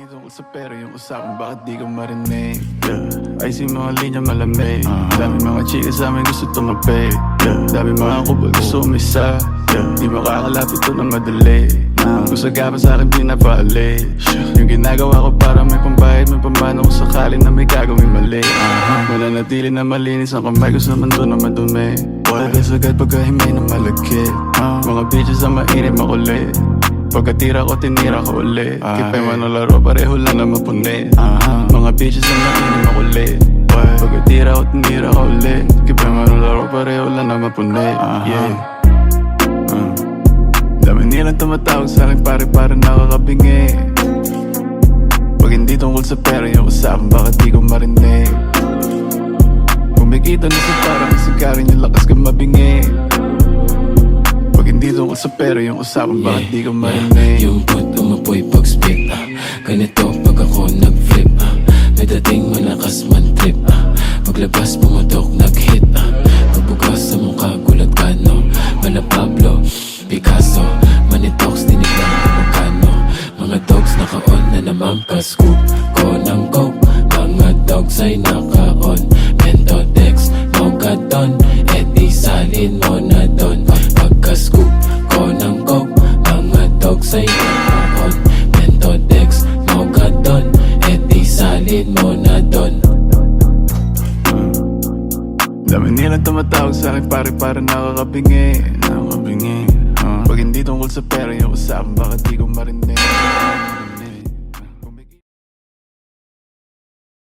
hindi tungkol sa pera yung usapan, bakit di ko marinig? Ay si mga linya malamig, dami mga chika sa amin gusto tumabi, dami mga kubal gusto umisa, di makakalapit to na madali. Kung sagapa sa akin pinapali, yung ginagawa ko para may pambayad, may pambano kung sakali na may gagawin mali. Mananatili na malinis ang kamay ko sa mundo na madumi, Pagkas agad pagkahimay na malagkit, mga bitches ang mainit makulit. Pagkatira ko, tinira ko ulit. Kipay man ang laro, pareho lang na mapunit. Mga bitches ang mainit makulit. Pagkatira ko, tinira ko ulit. Kipay man ang laro, pareho lang na mapunit. Dami nilang tumatawag sa'kin, pare-pare nakakabingi. Pag hindi tungkol sa pera yung usapan, bakit di ko marinig? Kumikita na sa parang isagarin yung lakas ka mabingi. Pag hindi tungkol sa pera yung usapan, bakit di ko marinig? Yung put umapoy pag-spit, ganito pag ako nag-flip, may dating malakas man trip, paglabas pumatok nag-hit, pagbukas sa mukha gulat ka no, mala Pablo, Picasso, manitox tinignan ko magkano. Mga dogs naka-on na naman pa-scoop ko ng coke, mga dogs ay naka-on Mentodex, Mogadon, edi salin mo na don. Pagka-scoop ko ng coke, mga dogs ay naka-on Mentodex, Mogadon, edi salin mo na don. Dami nilang tumatawag sa'kin, pare-pare nakakabingi. Pag hindi tungkol sa pera yung usapan, bakit di ko marinig?